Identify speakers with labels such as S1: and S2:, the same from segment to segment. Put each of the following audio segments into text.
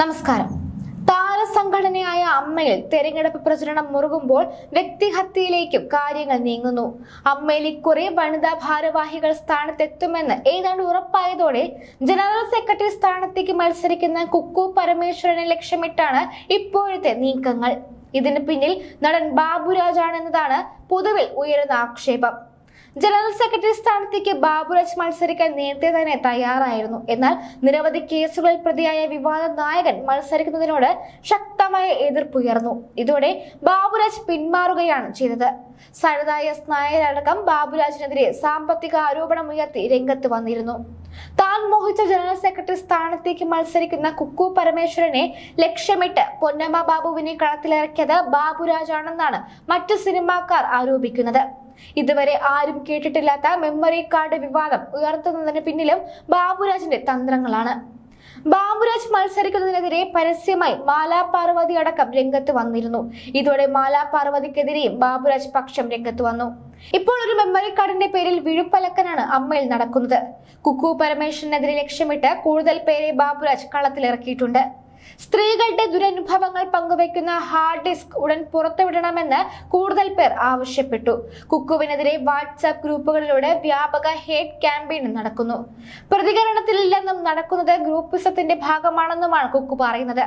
S1: നമസ്കാരം. താരസംഘടനയായ അമ്മയിൽ തെരഞ്ഞെടുപ്പ് പ്രചരണം മുറുകുമ്പോൾ വ്യക്തിഹത്യയിലേക്കും കാര്യങ്ങൾ നീങ്ങുന്നു. അമ്മയിൽ ഇക്കുറി വനിതാ ഭാരവാഹികൾ സ്ഥാനത്തെത്തുമെന്ന് ഏതാണ്ട് ഉറപ്പായതോടെ ജനറൽ സെക്രട്ടറി സ്ഥാനത്തേക്ക് മത്സരിക്കുന്ന കുക്കു പരമേശ്വരനെ ലക്ഷ്യമിട്ടാണ് ഇപ്പോഴത്തെ നീക്കങ്ങൾ. ഇതിന് പിന്നിൽ നടൻ ബാബുരാജാണെന്നതാണ് പൊതുവിൽ ഉയരുന്ന ആക്ഷേപം. ജനറൽ സെക്രട്ടറി സ്ഥാനത്തേക്ക് ബാബുരാജ് മത്സരിക്കാൻ നേരത്തെ തന്നെ തയ്യാറായിരുന്നു. എന്നാൽ നിരവധി കേസുകളിൽ പ്രതിയായ വിവാദ നായകൻ മത്സരിക്കുന്നതിനോട് ശക്തമായ എതിർപ്പുയർന്നു. ഇതോടെ ബാബുരാജ് പിന്മാറുകയാണ് ചെയ്തത്. സരിത എസ് നായരടക്കം ബാബുരാജിനെതിരെ സാമ്പത്തിക ആരോപണമുയർത്തി രംഗത്ത് വന്നിരുന്നു. താൻ മോഹിച്ച ജനറൽ സെക്രട്ടറി സ്ഥാനത്തേക്ക് മത്സരിക്കുന്ന കുക്കു പരമേശ്വരനെ ലക്ഷ്യമിട്ട് പൊന്നമ്മ ബാബുവിനെ കളത്തിലിറക്കിയത് ബാബുരാജാണെന്നാണ് മറ്റു സിനിമാക്കാർ ആരോപിക്കുന്നത്. ഇതുവരെ ആരും കേട്ടിട്ടില്ലാത്ത മെമ്മറി കാർഡ് വിവാദം ഉയർത്തുന്നതിന് പിന്നിലും ബാബുരാജിന്റെ തന്ത്രങ്ങളാണ്. ബാബുരാജ് മത്സരിക്കുന്നതിനെതിരെ പരസ്യമായി മാലാ പാർവതി അടക്കം രംഗത്ത് വന്നിരുന്നു. ഇതോടെ മാലാ പാർവതിക്കെതിരെയും ബാബുരാജ് പക്ഷം രംഗത്ത് വന്നു. ഇപ്പോൾ ഒരു മെമ്മറി കാർഡിന്റെ പേരിൽ വിഴുപ്പലക്കനാണ് അമ്മയിൽ നടക്കുന്നത്. കുക്കു പരമേശ്വരനെതിരെ ലക്ഷ്യമിട്ട് കൂടുതൽ പേരെ ബാബുരാജ് കളത്തിലിറക്കിയിട്ടുണ്ട്. സ്ത്രീകളുടെ ദുരനുഭവങ്ങൾ പങ്കുവയ്ക്കുന്ന ഹാർഡ് ഡിസ്ക് ഉടൻ പുറത്തുവിടണമെന്ന് കൂടുതൽ പേർ ആവശ്യപ്പെട്ടു. കുക്കുവിനെതിരെ വാട്സാപ്പ് ഗ്രൂപ്പുകളിലൂടെ വ്യാപക ഹേറ്റ് ക്യാമ്പയിൻ നടക്കുന്നു. പ്രതികരണത്തിലില്ലെന്നും നടക്കുന്നത് ഗ്രൂപ്പിസത്തിന്റെ ഭാഗമാണെന്നുമാണ് കുക്കു പറയുന്നത്.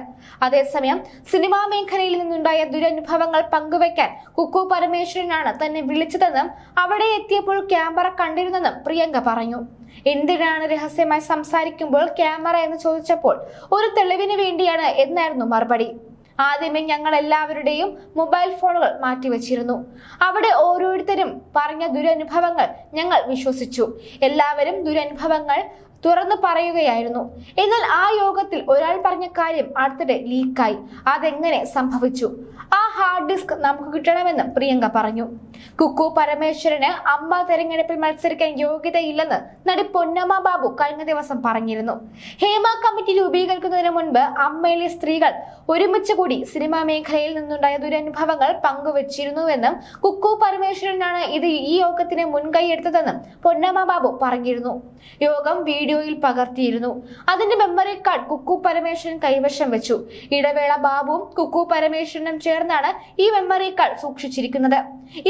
S1: അതേസമയം സിനിമാ മേഖലയിൽ നിന്നുണ്ടായ ദുരനുഭവങ്ങൾ പങ്കുവയ്ക്കാൻ കുക്കു പരമേശ്വരനാണ് തന്നെ വിളിച്ചതെന്നും അവിടെ എത്തിയപ്പോൾ ക്യാമറ കണ്ടിരുന്നെന്നും പ്രിയങ്ക പറഞ്ഞു. എന്തിനാണ് രഹസ്യമായി സംസാരിക്കുമ്പോൾ ക്യാമറ എന്ന് ചോദിച്ചപ്പോൾ ഒരു തെളിവിന് വേണ്ടിയാണ് എന്നായിരുന്നു മറുപടി. ആദ്യമേ ഞങ്ങൾ എല്ലാവരുടെയും മൊബൈൽ ഫോണുകൾ മാറ്റിവെച്ചിരുന്നു. അവിടെ ഓരോരുത്തരും പറഞ്ഞ ദുരനുഭവങ്ങൾ ഞങ്ങൾ വിശ്വസിച്ചു. എല്ലാവരും ദുരനുഭവങ്ങൾ തുറന്നു പറയുകയായിരുന്നു. എന്നാൽ ആ യോഗത്തിൽ ഒരാൾ പറഞ്ഞ കാര്യം അടുത്തിടെ ലീക്കായി. അതെങ്ങനെ സംഭവിച്ചു? ആ ഹാർഡ് ഡിസ്ക് നമുക്ക് കിട്ടണമെന്ന് പ്രിയങ്ക പറഞ്ഞു. കുക്കു പരമേശ്വരന് അമ്മ തെരഞ്ഞെടുപ്പിൽ മത്സരിക്കാൻ യോഗ്യതയില്ലെന്ന് നടി പൊന്നമ്മ ബാബു കഴിഞ്ഞ ദിവസം പറഞ്ഞിരുന്നു. ഹേമ കമ്മിറ്റി രൂപീകരിക്കുന്നതിന് മുൻപ് അമ്മയിലെ സ്ത്രീകൾ ഒരുമിച്ച് കൂടി സിനിമാ മേഖലയിൽ നിന്നുണ്ടായ ദുരനുഭവങ്ങൾ പങ്കുവച്ചിരുന്നുവെന്നും കുക്കു പരമേശ്വരനാണ് ഈ യോഗത്തിന് മുൻകൈയെടുത്തതെന്നും പൊന്നമ്മ ബാബു പറഞ്ഞിരുന്നു. യോഗം വീഡിയോയിൽ പകർത്തിയിരുന്നു. അതിന്റെ മെമ്മറി കാർഡ് കുക്കു പരമേശ്വരൻ കൈവശം വെച്ചു. ഇടവേള ബാബുവും കുക്കു പരമേശ്വരനും ചേർന്നാണ് ഈ മെമ്മറി കാർഡ് സൂക്ഷിച്ചിരിക്കുന്നത്.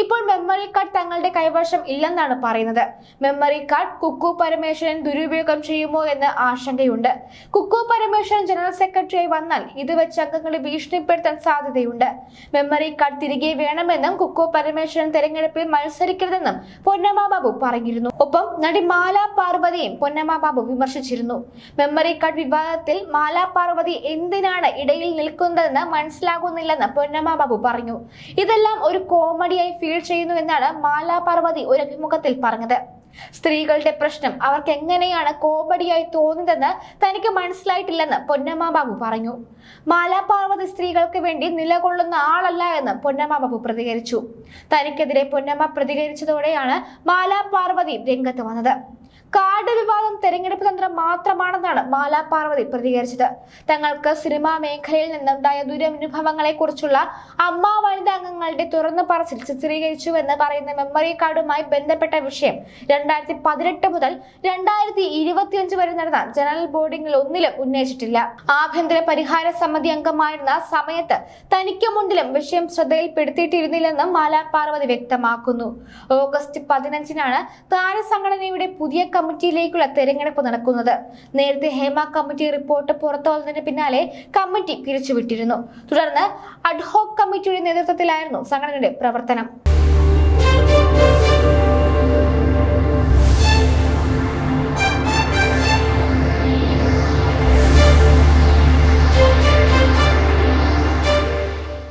S1: ഇപ്പോൾ മെമ്മറി കാർഡ് തങ്ങളുടെ കൈവശം ഇല്ലെന്നാണ് പറയുന്നത്. മെമ്മറി കാർഡ് കുക്കു പരമേശ്വരൻ ദുരുപയോഗം ചെയ്യുമോ എന്ന് ആശങ്കയുണ്ട്. കുക്കു പരമേശ്വരൻ ജനറൽ സെക്രട്ടറിയായി വന്നാൽ ഇത് വെച്ച് അംഗങ്ങളെ ഭീഷണിപ്പെടുത്താൻ സാധ്യതയുണ്ട്. മെമ്മറി കാർഡ് തിരികെ വേണമെന്നും കുക്കു പരമേശ്വരൻ തെരഞ്ഞെടുപ്പിൽ മത്സരിക്കരുതെന്നും പൊന്നമ്മ ബാബു പറഞ്ഞിരുന്നു. ഒപ്പം നടി മാലാ പാർവതിയും പൊന്നമ്മ ബാബു വിമർശിച്ചിരുന്നു. മെമ്മറി കാർഡ് വിവാദത്തിൽ മാലാ പാർവതി എന്തിനാണ് ഇടയിൽ നിൽക്കുന്നതെന്ന് മനസ്സിലാകുന്നില്ലെന്ന് പൊന്നമ്മ ബാബു പറഞ്ഞു. ഇതെല്ലാം ഒരു കോമഡിയായി ഫീൽ ചെയ്യുന്നു എന്നാണ് മാലാ പാർവതി ഒരു അഭിമുഖത്തിൽ പറഞ്ഞത്. സ്ത്രീകളുടെ പ്രശ്നം അവർക്ക് എങ്ങനെയാണ് കോമഡിയായി തോന്നുന്നതെന്ന് തനിക്ക് മനസ്സിലായിട്ടില്ലെന്ന് പൊന്നമ്മ ബാബു പറഞ്ഞു. മാലാ പാർവതി സ്ത്രീകൾക്ക് വേണ്ടി നിലകൊള്ളുന്ന ആളല്ല എന്ന് പൊന്നമ്മ ബാബു പ്രതികരിച്ചു. തനിക്കെതിരെ പൊന്നമ്മ പ്രതികരിച്ചതോടെയാണ് മാലാ പാർവതി രംഗത്ത് വന്നത്. കാർഡ് വിവാദം തെരഞ്ഞെടുപ്പ് തന്ത്രം മാത്രമാണെന്നാണ് മാലാ പാർവതി പ്രതികരിച്ചത്. തങ്ങൾക്ക് സിനിമാ മേഖലയിൽ നിന്നുണ്ടായ ദുരനുഭവങ്ങളെ കുറിച്ചുള്ള അമ്മ വനിതാ അംഗങ്ങളുടെ തുറന്നു പറച്ചിൽ ചിത്രീകരിച്ചുവെന്ന് പറയുന്ന മെമ്മറി കാർഡുമായി ബന്ധപ്പെട്ട വിഷയം 2018 മുതൽ 2025 വരെ നടന്ന ജനറൽ ബോർഡിംഗിൽ ഒന്നിലും ഉന്നയിച്ചിട്ടില്ല. ആഭ്യന്തര പരിഹാര സമിതി അംഗമായിരുന്ന സമയത്ത് തനിക്ക് മുന്നിലും വിഷയം ശ്രദ്ധയിൽപ്പെടുത്തിയിട്ടിരുന്നില്ലെന്നും മാലാ പാർവതി വ്യക്തമാക്കുന്നു. ഓഗസ്റ്റ് 15-നാണ് താരസംഘടനയുടെ പുതിയ കമ്മിറ്റിയിലേക്കുള്ള തെരഞ്ഞെടുപ്പ് നടക്കുന്നത്. നേരത്തെ ഹേമ കമ്മിറ്റി റിപ്പോർട്ട് പുറത്തു വന്നതിന് പിന്നാലെ കമ്മിറ്റി പിരിച്ചുവിട്ടിരുന്നു. തുടർന്ന് അഡ്ഹോക് കമ്മിറ്റിയുടെ നേതൃത്വത്തിലായിരുന്നു സംഘടനയുടെ പ്രവർത്തനം.